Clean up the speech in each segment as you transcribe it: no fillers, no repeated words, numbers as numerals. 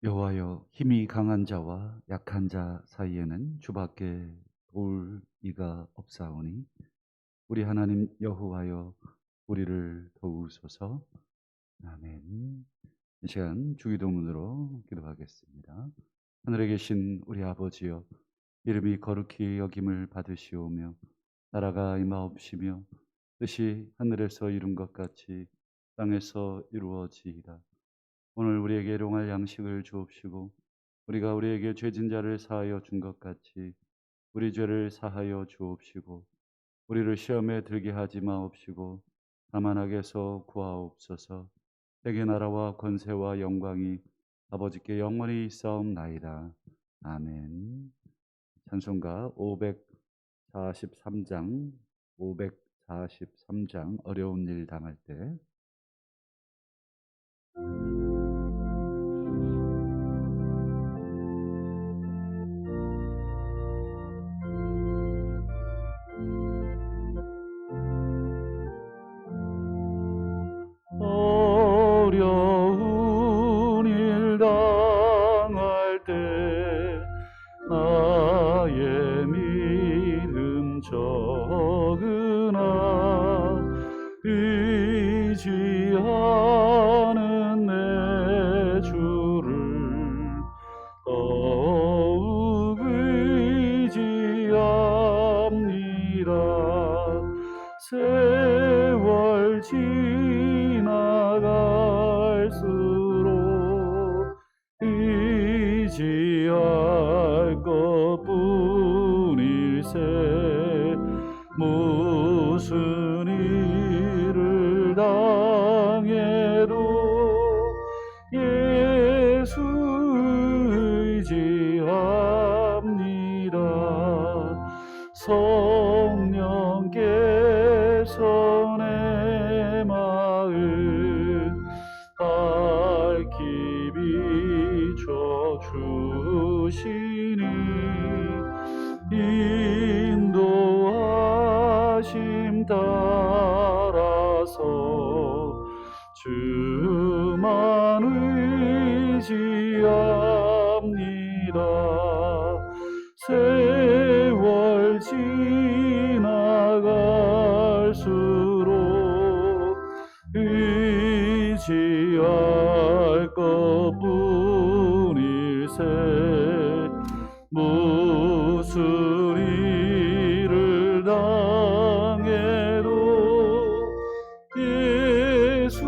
여호와여, 힘이 강한 자와 약한 자 사이에는 주밖에 도울 이가 없사오니 우리 하나님 여호와여, 우리를 도우소서. 아멘. 이 시간 주기도문으로 기도하겠습니다. 하늘에 계신 우리 아버지여, 이름이 거룩히 여김을 받으시오며 나라가 임하옵시며 뜻이 하늘에서 이룬 것 같이 땅에서 이루어지이다. 오늘 우리에게 일용할 양식을 주옵시고 우리가 우리에게 죄진 자를 사하여 준 것 같이 우리 죄를 사하여 주옵시고 우리를 시험에 들게 하지 마옵시고 다만 악에서 구하옵소서. 세계 나라와 권세와 영광이 아버지께 영원히 있사옵나이다. 아멘. 찬송가 543장 543장 어려운 일 당할 때. 어려운 일 당할 때 나의 믿음 적으나 의지하는 내 주를 더욱 의지합니다. 세월 지나갈수록 의지할 것뿐일세. 무슨 일을 당해도 예수 의지합니다. 성령께서 내 마음 밝히 비춰주시니 인도하심 따라서 주만 의지합니다. 세월 지나갈수록 의지할 것뿐일세. 무슨 일을 당해도 예수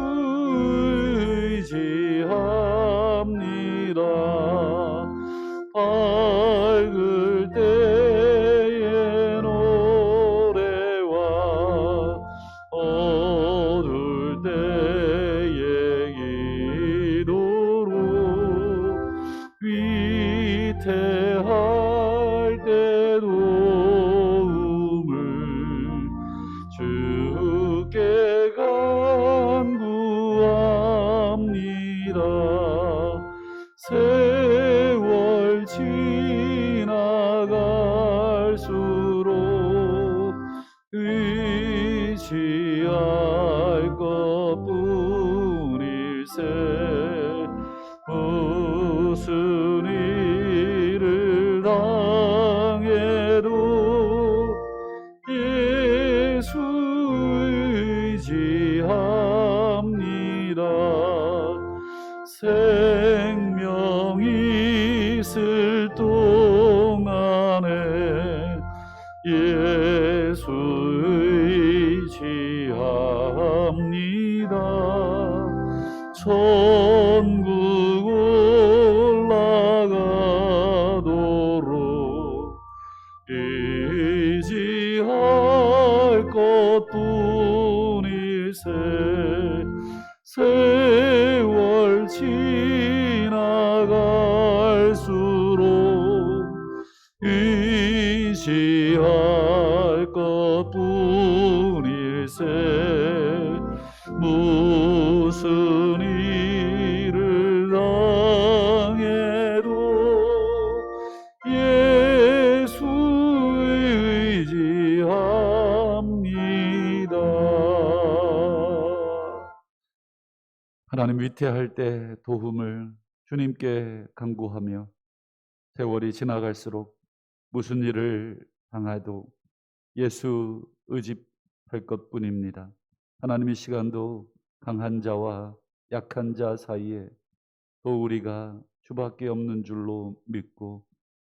의지합니다. 밝을 때의 노래와 어두울 때의 기도로 위태할 때 도움을 주께 간구합니다. 세월 지나갈수록 의지할 것뿐일세. 무슨 일을 당해도 예수 의지합니다. 생명 있을 동안에 예수 의지합니다. 천국 올라가도록 의지할 것뿐일세. 세월 지나갈수록 의지할 것뿐일세. 무슨 일을 당해도 예수 의지합니다. 하나님, 위태할 때 도움을 주님께 간구하며 세월이 지나갈수록 무슨 일을 당해도 예수 의지할 것뿐입니다. 하나님 이 시간도 강한 자와 약한 자 사이에 또 우리가 주밖에 없는 줄로 믿고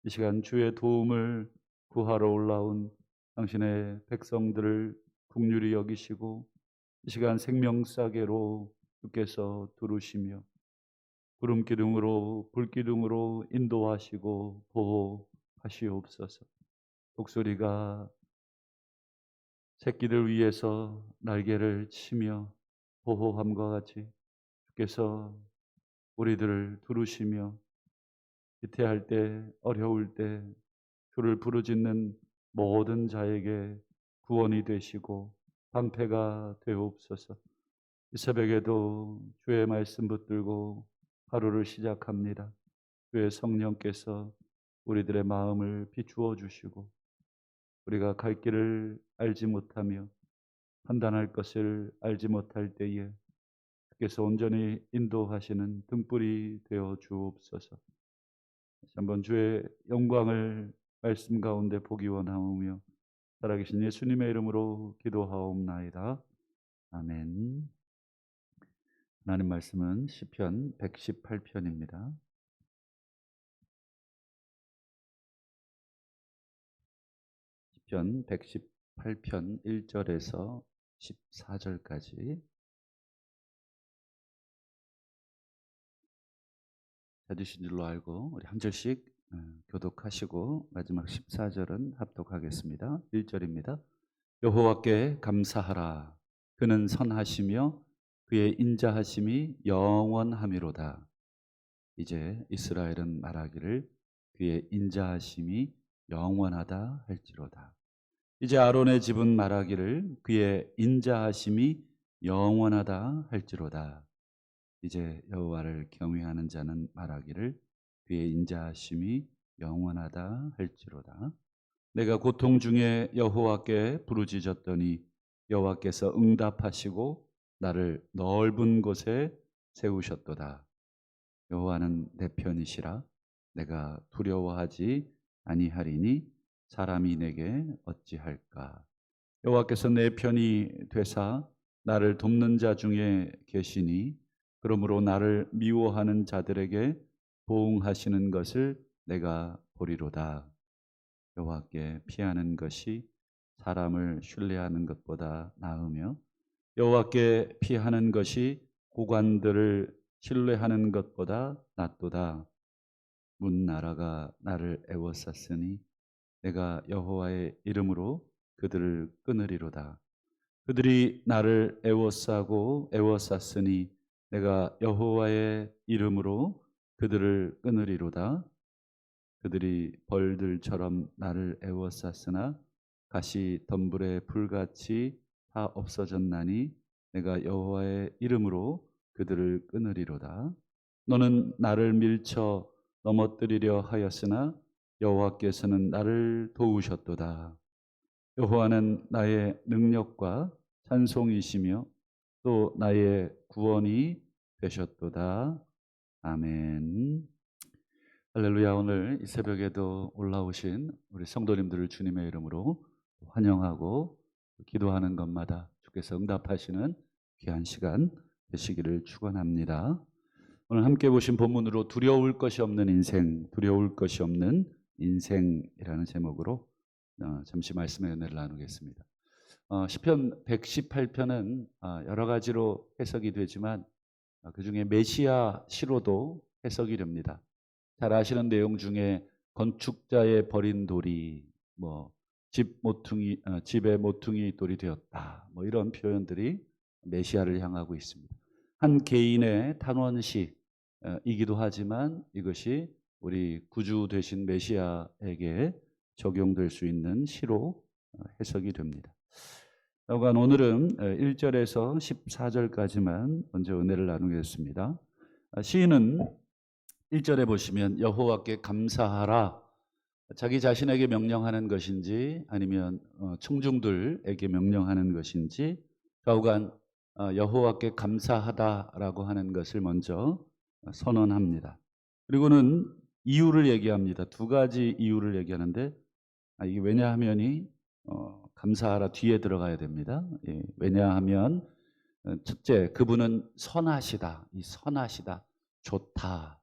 이 시간 주의 도움을 구하러 올라온 당신의 백성들을 긍휼히 여기시고 이 시간 생명사계로 주께서 두르시며 구름 기둥으로 불 기둥으로 인도하시고 보호하시옵소서. 독수리가 새끼들 위해서 날개를 치며 보호함과 같이 주께서 우리들을 두르시며 위태할 때 어려울 때 주를 부르짖는 모든 자에게 구원이 되시고 방패가 되옵소서. 이 새벽에도 주의 말씀 붙들고 하루를 시작합니다. 주의 성령께서 우리들의 마음을 비추어 주시고 우리가 갈 길을 알지 못하며 판단할 것을 알지 못할 때에 주께서 온전히 인도하시는 등불이 되어 주옵소서. 다시 한번 주의 영광을 말씀 가운데 보기 원하오며 살아계신 예수님의 이름으로 기도하옵나이다. 아멘. 하나님 말씀은 시편 118편입니다. 시편 118편 1절에서 14절까지 찾으신 줄로 알고 우리 한 절씩 교독하시고 마지막 14절은 합독하겠습니다. 1절입니다. 여호와께 감사하라. 그는 선하시며 그의 인자하심이 영원하미로다. 이제 이스라엘은 말하기를 그의 인자하심이 영원하다 할지로다. 이제 아론의 집은 말하기를 그의 인자하심이 영원하다 할지로다. 이제 여호와를 경외하는 자는 말하기를 그의 인자하심이 영원하다 할지로다. 내가 고통 중에 여호와께 부르짖었더니 여호와께서 응답하시고 나를 넓은 곳에 세우셨도다. 여호와는 내 편이시라. 내가 두려워하지 아니하리니 사람이 내게 어찌할까. 여호와께서 내 편이 되사 나를 돕는 자 중에 계시니 그러므로 나를 미워하는 자들에게 보응하시는 것을 내가 보리로다. 여호와께 피하는 것이 사람을 신뢰하는 것보다 나으며 여호와께 피하는 것이 고관들을 신뢰하는 것보다 낫도다. 문나라가 나를 애워쌌으니 내가 여호와의 이름으로 그들을 끊으리로다. 그들이 나를 애워싸고 애워쌌으니 내가 여호와의 이름으로 그들을 끊으리로다. 그들이 벌들처럼 나를 애워쌌으나 가시 덤불의 불같이 다 없어졌나니 내가 여호와의 이름으로 그들을 끊으리로다. 너는 나를 밀쳐 넘어뜨리려 하였으나 여호와께서는 나를 도우셨도다. 여호와는 나의 능력과 찬송이시며 또 나의 구원이 되셨도다. 아멘. 할렐루야. 오늘 이 새벽에도 올라오신 우리 성도님들을 주님의 이름으로 환영하고 기도하는 것마다 주께서 응답하시는 귀한 시간 되시기를 축원합니다. 오늘 함께 보신 본문으로 두려울 것이 없는 인생, 두려울 것이 없는 인생이라는 제목으로 잠시 말씀의 은혜를 나누겠습니다. 시편 118편은 여러 가지로 해석이 되지만 그중에 메시아 시로도 해석이 됩니다. 잘 아시는 내용 중에 건축자의 버린 돌이 집의 모퉁이 돌이 되었다. 이런 표현들이 메시아를 향하고 있습니다. 한 개인의 탄원시이기도 하지만 이것이 우리 구주 되신 메시아에게 적용될 수 있는 시로 해석이 됩니다. 여간 오늘은 1절에서 14절까지만 먼저 은혜를 나누겠습니다. 시인은 1절에 보시면 여호와께 감사하라. 자기 자신에게 명령하는 것인지 아니면 청중들에게 명령하는 것인지 좌우간 여호와께 감사하다라고 하는 것을 먼저 선언합니다. 그리고는 이유를 얘기합니다. 두 가지 이유를 얘기하는데 이게 왜냐하면이 감사하라 뒤에 들어가야 됩니다. 예, 왜냐하면 첫째, 그분은 선하시다. 이 선하시다. 좋다.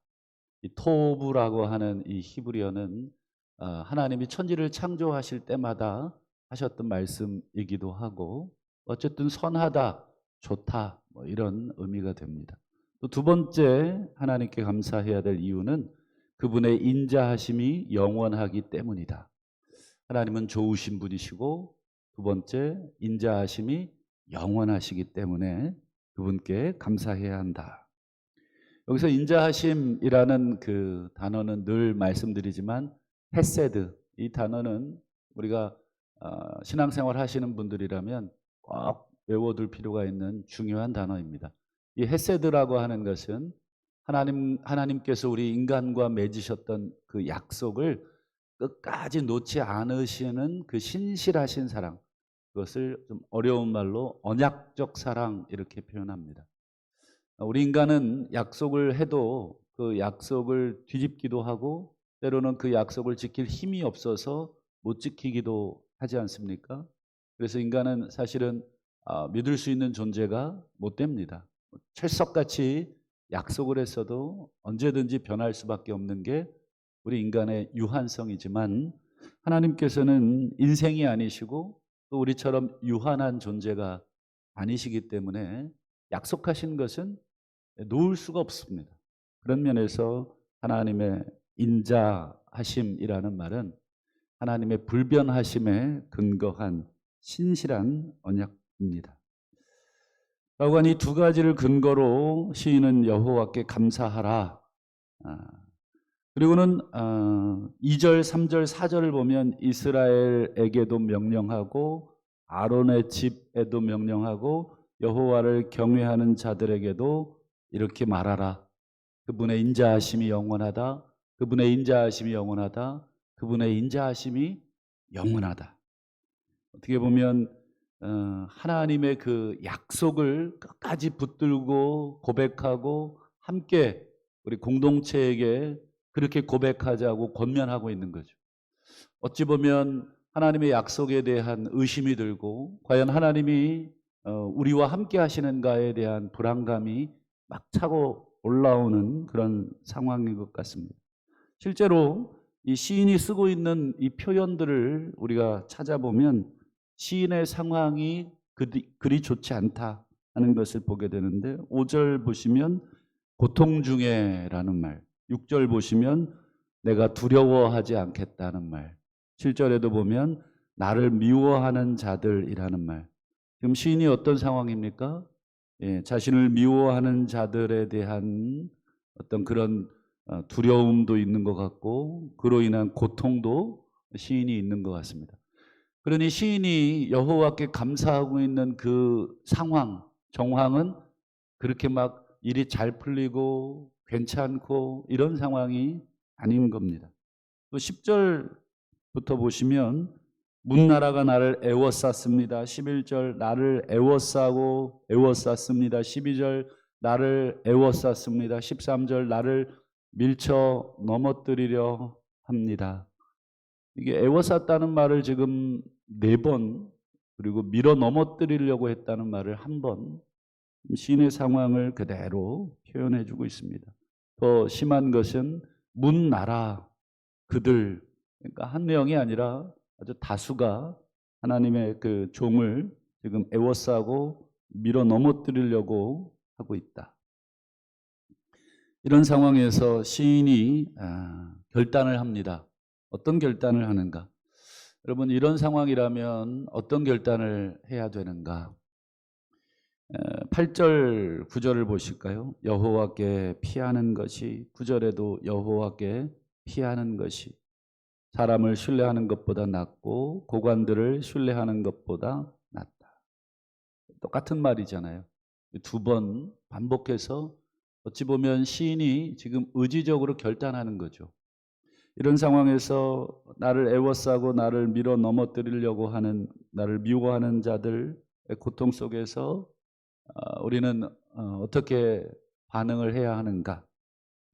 이 토브라고 하는 이 히브리어는 하나님이 천지를 창조하실 때마다 하셨던 말씀이기도 하고 어쨌든 선하다, 좋다 뭐 이런 의미가 됩니다. 또 두 번째 하나님께 감사해야 될 이유는 그분의 인자하심이 영원하기 때문이다. 하나님은 좋으신 분이시고 두 번째 인자하심이 영원하시기 때문에 그분께 감사해야 한다. 여기서 인자하심이라는 그 단어는 늘 말씀드리지만 헤세드, 이 단어는 우리가 신앙생활 하시는 분들이라면 꼭 외워둘 필요가 있는 중요한 단어입니다. 이 헤세드라고 하는 것은 하나님께서 우리 인간과 맺으셨던 그 약속을 끝까지 놓지 않으시는 그 신실하신 사랑, 그것을 좀 어려운 말로 언약적 사랑 이렇게 표현합니다. 우리 인간은 약속을 해도 그 약속을 뒤집기도 하고 때로는 그 약속을 지킬 힘이 없어서 못 지키기도 하지 않습니까? 그래서 인간은 사실은 믿을 수 있는 존재가 못 됩니다. 철석같이 약속을 했어도 언제든지 변할 수밖에 없는 게 우리 인간의 유한성이지만 하나님께서는 인생이 아니시고 또 우리처럼 유한한 존재가 아니시기 때문에 약속하신 것은 놓을 수가 없습니다. 그런 면에서 하나님의 인자하심이라는 말은 하나님의 불변하심에 근거한 신실한 언약입니다. 라고 하니 두 가지를 근거로 시인은 여호와께 감사하라. 그리고는 2절, 3절, 4절을 보면 이스라엘에게도 명령하고 아론의 집에도 명령하고 여호와를 경외하는 자들에게도 이렇게 말하라. 그분의 인자하심이 영원하다. 그분의 인자하심이 영원하다. 그분의 인자하심이 영원하다. 어떻게 보면 하나님의 그 약속을 끝까지 붙들고 고백하고 함께 우리 공동체에게 그렇게 고백하자고 권면하고 있는 거죠. 어찌 보면 하나님의 약속에 대한 의심이 들고 과연 하나님이 우리와 함께 하시는가에 대한 불안감이 막 차고 올라오는 그런 상황인 것 같습니다. 실제로 이 시인이 쓰고 있는 이 표현들을 우리가 찾아보면 시인의 상황이 그리 좋지 않다 하는 것을 보게 되는데 5절 보시면 고통 중에라는 말, 6절 보시면 내가 두려워하지 않겠다는 말, 7절에도 보면 나를 미워하는 자들이라는 말. 지금 시인이 어떤 상황입니까? 예, 자신을 미워하는 자들에 대한 어떤 그런 두려움도 있는 것 같고 그로 인한 고통도 시인이 있는 것 같습니다. 그러니 시인이 여호와께 감사하고 있는 그 상황, 정황은 그렇게 막 일이 잘 풀리고 괜찮고 이런 상황이 아닌 겁니다. 또 10절부터 보시면 문나라가 나를 애워쌌습니다. 11절 나를 애워쌌습니다. 12절 나를 애워쌌습니다. 13절 나를 밀쳐 넘어뜨리려 합니다. 이게 애워쌌다는 말을 지금 4번 그리고 밀어 넘어뜨리려고 했다는 말을 1번 시인의 상황을 그대로 표현해 주고 있습니다. 더 심한 것은 문나라 그들 그러니까 한 명이 아니라 아주 다수가 하나님의 그 종을 지금 애워싸고 밀어 넘어뜨리려고 하고 있다. 이런 상황에서 시인이 결단을 합니다. 어떤 결단을 하는가? 여러분 이런 상황이라면 어떤 결단을 해야 되는가? 8절, 9절을 보실까요? 여호와께 피하는 것이 9절에도 여호와께 피하는 것이 사람을 신뢰하는 것보다 낫고 고관들을 신뢰하는 것보다 낫다. 똑같은 말이잖아요. 2번 반복해서 어찌 보면 시인이 지금 의지적으로 결단하는 거죠. 이런 상황에서 나를 애워싸고 나를 밀어 넘어뜨리려고 하는 나를 미워하는 자들의 고통 속에서 우리는 어떻게 반응을 해야 하는가?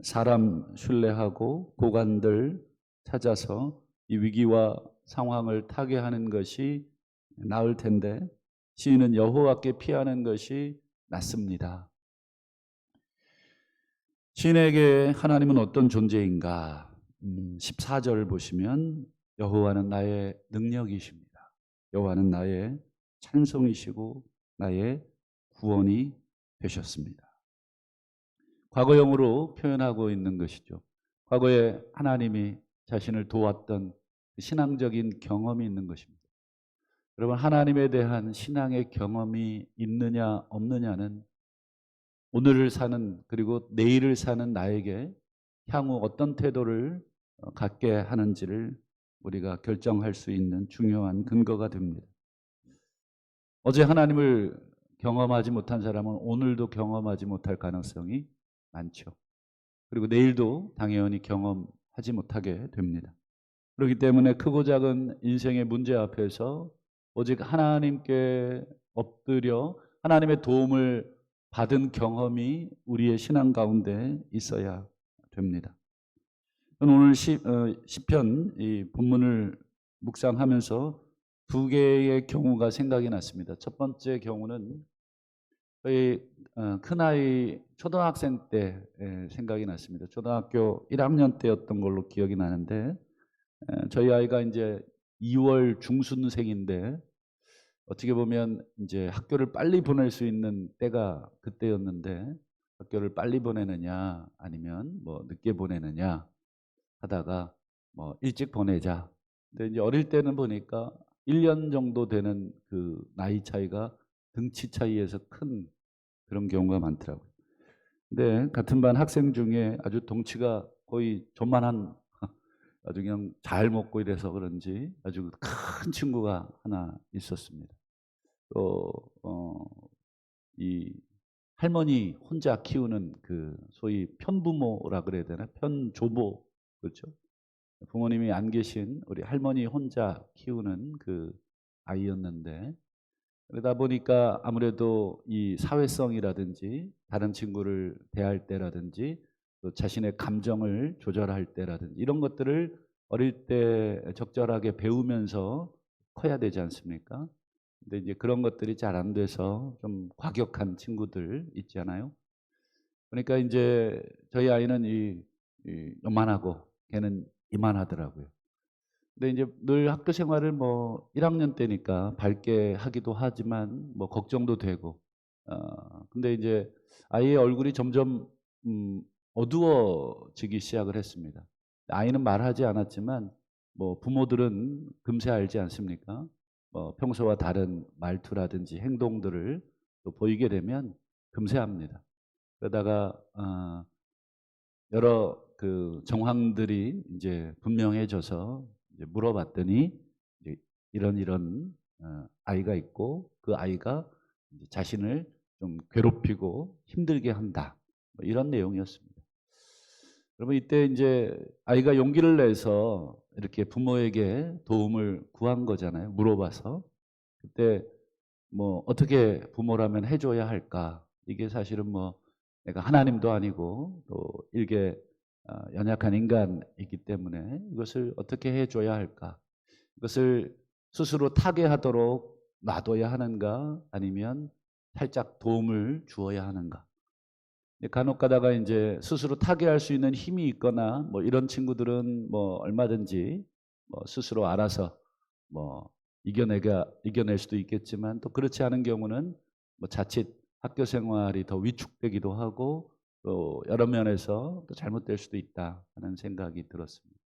사람 신뢰하고 고관들 찾아서 이 위기와 상황을 타개하는 것이 나을 텐데 시인은 여호와께 피하는 것이 낫습니다. 시인에게 하나님은 어떤 존재인가? 14절 보시면 여호와는 나의 능력이십니다. 여호와는 나의 찬송이시고 나의 구원이 되셨습니다. 과거형으로 표현하고 있는 것이죠. 과거에 하나님이 자신을 도왔던 신앙적인 경험이 있는 것입니다. 여러분, 하나님에 대한 신앙의 경험이 있느냐 없느냐는 오늘을 사는 그리고 내일을 사는 나에게 향후 어떤 태도를 갖게 하는지를 우리가 결정할 수 있는 중요한 근거가 됩니다. 어제 하나님을 경험하지 못한 사람은 오늘도 경험하지 못할 가능성이 많죠. 그리고 내일도 당연히 경험하지 못하게 됩니다. 그렇기 때문에 크고 작은 인생의 문제 앞에서 오직 하나님께 엎드려 하나님의 도움을 받은 경험이 우리의 신앙 가운데 있어야 됩니다. 오늘 시편 이 본문을 묵상하면서 두 개의 경우가 생각이 났습니다. 첫 번째 경우는 저희 큰아이 초등학생 때 생각이 났습니다. 초등학교 1학년 때였던 걸로 기억이 나는데 저희 아이가 이제 2월 중순생인데 어떻게 보면 이제 학교를 빨리 보낼 수 있는 때가 그때였는데 학교를 빨리 보내느냐 아니면 뭐 늦게 보내느냐 하다가 뭐 일찍 보내자. 근데 이제 어릴 때는 보니까 1년 정도 되는 그 나이 차이가 등치 차이에서 큰 그런 경우가 많더라고요. 근데 같은 반 학생 중에 아주 덩치가 거의 저만한 아주 그냥 잘 먹고 이래서 그런지 아주 큰 친구가 하나 있었습니다. 또 이 할머니 혼자 키우는 그 소위 편부모라 그래야 되나? 편조모 그렇죠? 부모님이 안 계신 우리 할머니 혼자 키우는 그 아이였는데 그러다 보니까 아무래도 이 사회성이라든지 다른 친구를 대할 때라든지 또 자신의 감정을 조절할 때라든지 이런 것들을 어릴 때 적절하게 배우면서 커야 되지 않습니까? 근데 이제 그런 것들이 잘 안 돼서 좀 과격한 친구들 있잖아요. 그러니까 이제 저희 아이는 요만하고 걔는 이만하더라고요. 근데 이제 늘 학교 생활을 뭐 1학년 때니까 밝게 하기도 하지만 뭐 걱정도 되고 근데 이제 아이의 얼굴이 점점 음 어두워지기 시작을 했습니다. 아이는 말하지 않았지만 뭐 부모들은 금세 알지 않습니까? 평소와 다른 말투라든지 행동들을 또 보이게 되면 금세 압니다. 그러다가 여러 그 정황들이 이제 분명해져서 이제 물어봤더니 이제 이런 아이가 있고 그 아이가 이제 자신을 좀 괴롭히고 힘들게 한다. 뭐 이런 내용이었습니다. 여러분 이때 이제 아이가 용기를 내서 이렇게 부모에게 도움을 구한 거잖아요. 물어봐서. 그때 뭐 어떻게 부모라면 해줘야 할까? 이게 사실은 뭐 내가 하나님도 아니고 또 일개 연약한 인간이기 때문에 이것을 어떻게 해줘야 할까? 이것을 스스로 타개하도록 놔둬야 하는가? 아니면 살짝 도움을 주어야 하는가? 간혹 가다가 이제 스스로 타개할 수 있는 힘이 있거나 뭐 이런 친구들은 뭐 얼마든지 뭐 스스로 알아서 뭐 이겨낼 수도 있겠지만 또 그렇지 않은 경우는 뭐 자칫 학교 생활이 더 위축되기도 하고 또 여러 면에서 또 잘못될 수도 있다 하는 생각이 들었습니다.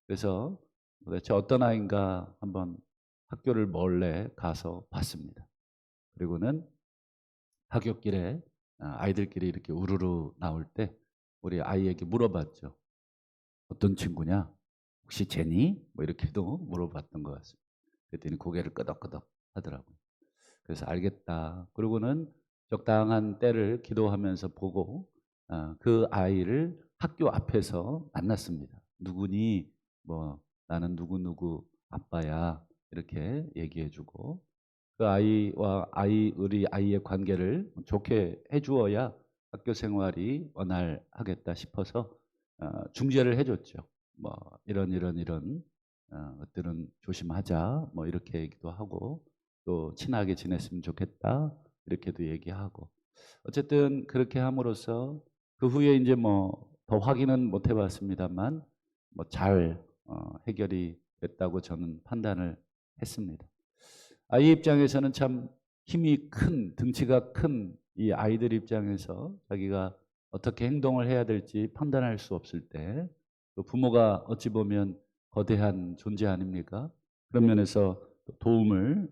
그래서 도대체 어떤 아이인가 한번 학교를 몰래 가서 봤습니다. 그리고는 하굣길에 아이들끼리 이렇게 우르르 나올 때 우리 아이에게 물어봤죠. 어떤 친구냐? 혹시 쟤니? 뭐 이렇게도 물어봤던 것 같습니다. 그랬더니 고개를 끄덕끄덕 하더라고요. 그래서 알겠다. 그러고는 적당한 때를 기도하면서 보고 그 아이를 학교 앞에서 만났습니다. 누구니? 뭐 나는 누구누구 아빠야. 이렇게 얘기해주고 그 아이와 우리 아이의 관계를 좋게 해주어야 학교 생활이 원활하겠다 싶어서 중재를 해줬죠. 뭐 이런 것들은 조심하자. 뭐 이렇게 얘기도 하고 또 친하게 지냈으면 좋겠다. 이렇게도 얘기하고 어쨌든 그렇게 함으로써 그 후에 이제 뭐 더 확인은 못 해봤습니다만 뭐 잘 해결이 됐다고 저는 판단을 했습니다. 아이 입장에서는 참 힘이 큰, 등치가 큰 이 아이들 입장에서 자기가 어떻게 행동을 해야 될지 판단할 수 없을 때 또 부모가 어찌 보면 거대한 존재 아닙니까? 그런 면에서 도움을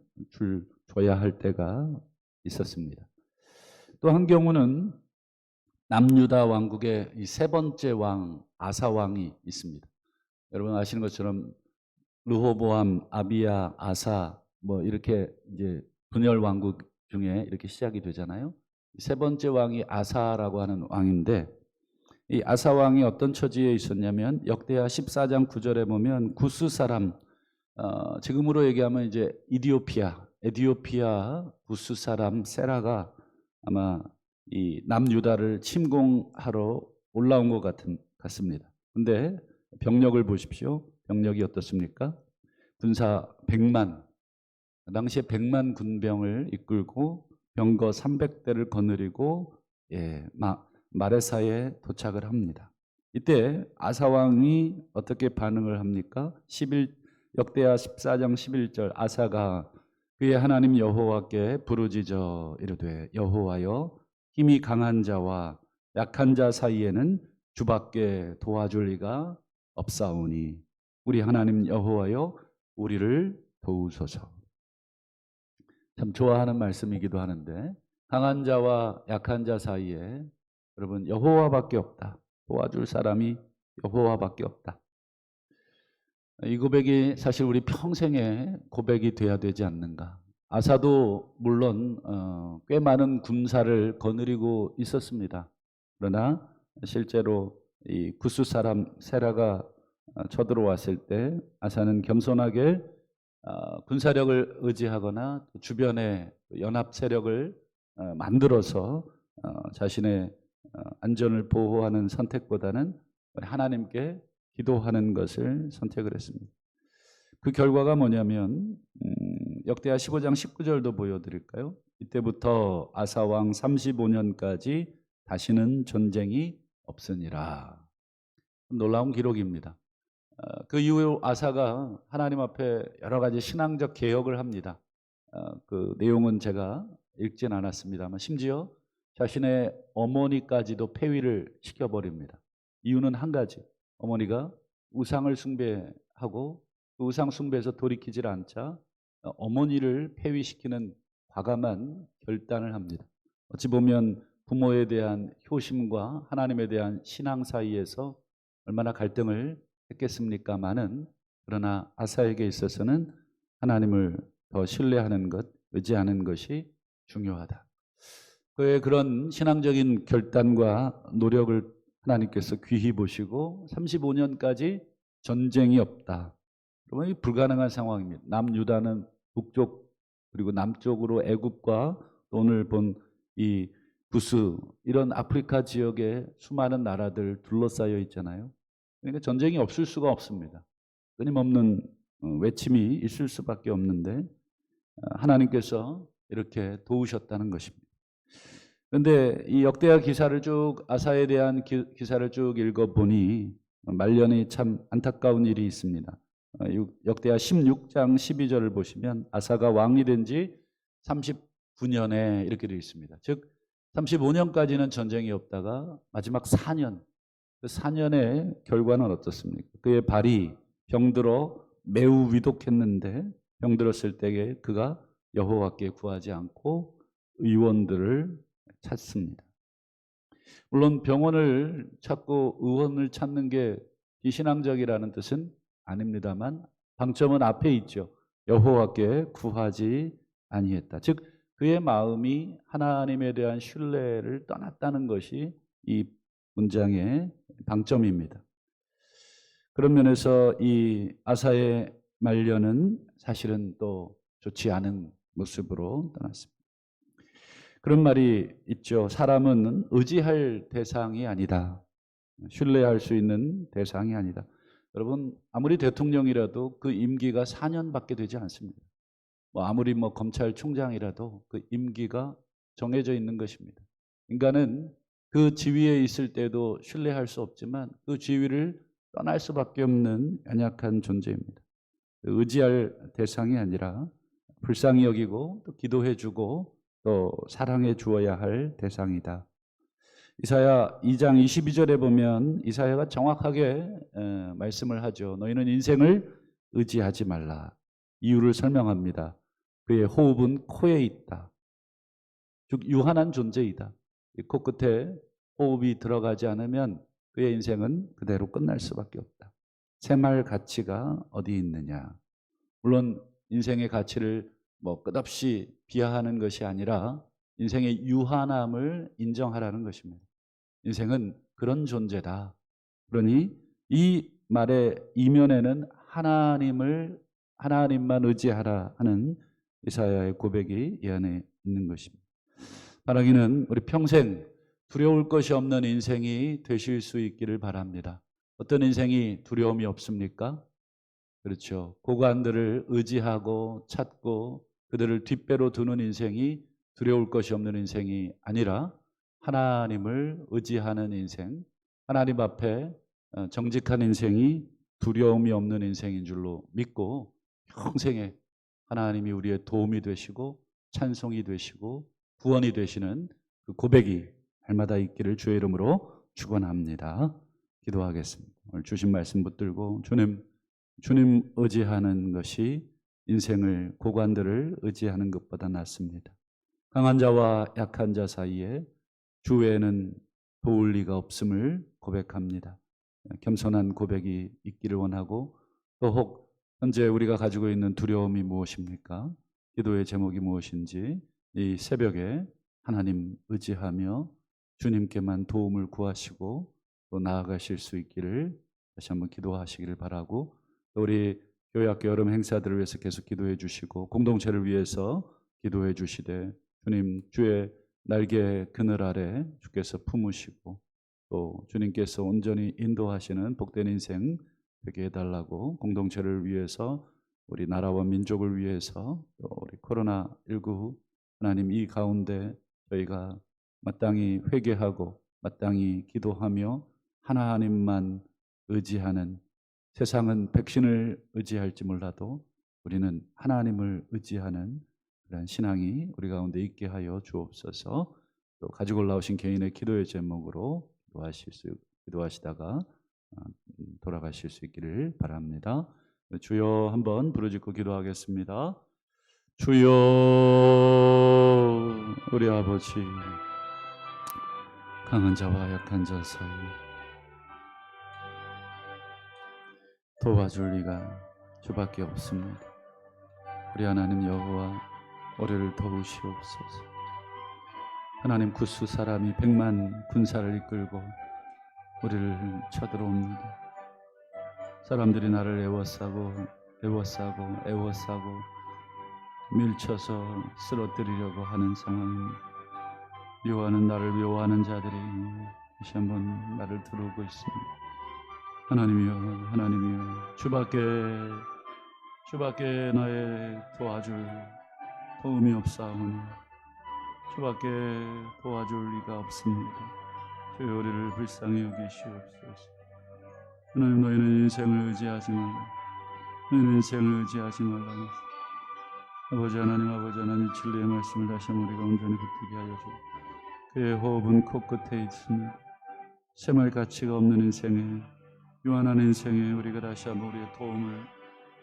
줘야 할 때가 있었습니다. 또 한 경우는 남유다 왕국의 이 세 번째 왕 아사 왕이 있습니다. 여러분 아시는 것처럼 르호보암, 아비야, 아사 뭐 이렇게 이제 분열 왕국 중에 이렇게 시작이 되잖아요. 세 번째 왕이 아사라고 하는 왕인데 이 아사 왕이 어떤 처지에 있었냐면 역대하 14장 9절에 보면 구스 사람 지금으로 얘기하면 이제 에디오피아 구스 사람 세라가 아마 이 남유다를 침공하러 올라온 것 같습니다. 근데 병력을 보십시오. 병력이 어떻습니까? 군사 100만, 그 당시에 100만 군병을 이끌고 병거 300대를 거느리고 마레사에 도착을 합니다. 이때 아사왕이 어떻게 반응을 합니까? 역대하 14장 11절 아사가 그의 하나님 여호와께 부르짖어 이르되 여호와여 힘이 강한 자와 약한 자 사이에는 주밖에 도와줄 리가 없사오니 우리 하나님 여호와여 우리를 도우소서. 참 좋아하는 말씀이기도 하는데 강한 자와 약한 자 사이에 여러분 여호와밖에 없다. 도와줄 사람이 여호와밖에 없다. 이 고백이 사실 우리 평생의 고백이 돼야 되지 않는가. 아사도 물론 꽤 많은 군사를 거느리고 있었습니다. 그러나 실제로 이 구스 사람 세라가 쳐들어왔을 때 아사는 겸손하게 군사력을 의지하거나 주변에 연합 세력을 만들어서 자신의 안전을 보호하는 선택보다는 하나님께 기도하는 것을 선택을 했습니다. 그 결과가 뭐냐면 역대하 15장 19절도 보여드릴까요? 이때부터 아사왕 35년까지 다시는 전쟁이 없으니라. 놀라운 기록입니다. 그 이후 아사가 하나님 앞에 여러 가지 신앙적 개혁을 합니다. 그 내용은 제가 읽진 않았습니다만 심지어 자신의 어머니까지도 폐위를 시켜버립니다. 이유는 한 가지. 어머니가 우상을 숭배하고 그 우상 숭배에서 돌이키질 않자 어머니를 폐위시키는 과감한 결단을 합니다. 어찌 보면 부모에 대한 효심과 하나님에 대한 신앙 사이에서 얼마나 갈등을 했겠습니까마는 그러나 아사에게 있어서는 하나님을 더 신뢰하는 것, 의지하는 것이 중요하다. 그의 그런 신앙적인 결단과 노력을 하나님께서 귀히 보시고 35년까지 전쟁이 없다. 그러면 불가능한 상황입니다. 남유다는 북쪽 그리고 남쪽으로 애굽과 오늘 본 이 부스 이런 아프리카 지역의 수많은 나라들 둘러싸여 있잖아요. 그러니까 전쟁이 없을 수가 없습니다. 끊임없는 외침이 있을 수밖에 없는데 하나님께서 이렇게 도우셨다는 것입니다. 그런데 이 역대하 기사를 쭉 아사에 대한 기사를 쭉 읽어보니 말년에 참 안타까운 일이 있습니다. 역대하 16장 12절을 보시면 아사가 왕이 된 지 39년에 이렇게 되어 있습니다. 즉 35년까지는 전쟁이 없다가 마지막 4년, 그 4년의 결과는 어떻습니까? 그의 발이 병들어 매우 위독했는데 병들었을 때에 그가 여호와께 구하지 않고 의원들을 찾습니다. 물론 병원을 찾고 의원을 찾는 게 비신앙적이라는 뜻은 아닙니다만 방점은 앞에 있죠. 여호와께 구하지 아니했다. 즉 그의 마음이 하나님에 대한 신뢰를 떠났다는 것이 이 문장의 방점입니다. 그런 면에서 이 아사의 말년은 사실은 또 좋지 않은 모습으로 떠났습니다. 그런 말이 있죠. 사람은 의지할 대상이 아니다. 신뢰할 수 있는 대상이 아니다. 여러분, 아무리 대통령이라도 그 임기가 4년밖에 되지 않습니다. 아무리 검찰총장이라도 그 임기가 정해져 있는 것입니다. 인간은 그 지위에 있을 때도 신뢰할 수 없지만 그 지위를 떠날 수밖에 없는 연약한 존재입니다. 의지할 대상이 아니라 불쌍히 여기고 또 기도해주고 또 사랑해 주어야 할 대상이다. 이사야 2장 22절에 보면 이사야가 정확하게 말씀을 하죠. 너희는 인생을 의지하지 말라. 이유를 설명합니다. 그의 호흡은 코에 있다. 즉 유한한 존재이다. 코끝에 호흡이 들어가지 않으면 그의 인생은 그대로 끝날 수밖에 없다. 생활 가치가 어디 있느냐. 물론 인생의 가치를 끝없이 비하하는 것이 아니라 인생의 유한함을 인정하라는 것입니다. 인생은 그런 존재다. 그러니 이 말의 이면에는 하나님만 의지하라 하는 이사야의 고백이 이 안에 있는 것입니다. 바라기는 우리 평생 두려울 것이 없는 인생이 되실 수 있기를 바랍니다. 어떤 인생이 두려움이 없습니까? 그렇죠. 고관들을 의지하고 찾고 그들을 뒷배로 두는 인생이 두려울 것이 없는 인생이 아니라 하나님을 의지하는 인생, 하나님 앞에 정직한 인생이 두려움이 없는 인생인 줄로 믿고 평생에 하나님이 우리의 도움이 되시고 찬송이 되시고 구원이 되시는 그 고백이 날마다 있기를 주의 이름으로 축원합니다. 기도하겠습니다. 오늘 주신 말씀 붙들고 주님 의지하는 것이 인생을 고관들을 의지하는 것보다 낫습니다. 강한 자와 약한 자 사이에 주 외에는 도울 리가 없음을 고백합니다. 겸손한 고백이 있기를 원하고 또 혹 현재 우리가 가지고 있는 두려움이 무엇입니까? 기도의 제목이 무엇인지 이 새벽에 하나님 의지하며 주님께만 도움을 구하시고 또 나아가실 수 있기를 다시 한번 기도하시기를 바라고 또 우리 교회학교 여름 행사들을 위해서 계속 기도해 주시고 공동체를 위해서 기도해 주시되 주님 주의 날개 그늘 아래 주께서 품으시고 또 주님께서 온전히 인도하시는 복된 인생 되게 해달라고 공동체를 위해서 우리 나라와 민족을 위해서 또 우리 코로나19 하나님 이 가운데 저희가 마땅히 회개하고 마땅히 기도하며 하나님만 의지하는 세상은 백신을 의지할지 몰라도 우리는 하나님을 의지하는 그런 신앙이 우리 가운데 있게 하여 주옵소서. 또 가지고 올라오신 개인의 기도의 제목으로 기도하시다가 돌아가실 수 있기를 바랍니다. 주여 한번 부르짖고 기도하겠습니다. 주여 우리 아버지 강한 자와 약한 자 사이 도와줄 리가 주밖에 없습니다. 우리 하나님 여호와 우리를 도우시옵소서. 하나님 구수 사람이 100만 군사를 이끌고 우리를 쳐들어옵니다. 사람들이 나를 애워싸고 밀쳐서 쓰러뜨리려고 하는 상황입니다. 나를 미워하는 자들이 다시 한번 나를 두르고 있습니다. 하나님이여 주밖에 나의 도와줄 도움이 없사오니 주밖에 도와줄 리가 없습니다. 주여 우리를 불쌍히 여기시옵소서. 하나님 너희는 인생을 의지하지 말라. 아버지 하나님 진리의 말씀을 다시 한번 우리가 온전히 붙들게 하여 주옵소서. 그의 호흡은 코끝에 있습니다. 생활 가치가 없는 인생에 유한한 인생에 우리가 다시 한번 우리의 도움을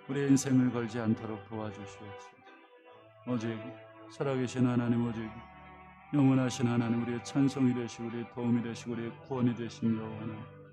우리의 인생을 걸지 않도록 도와주시옵소서. 오직 살아계신 하나님 오직 영원하신 하나님 우리의 찬송이 되시고 우리의 도움이 되시고 우리의 구원이 되신 여호와 하나님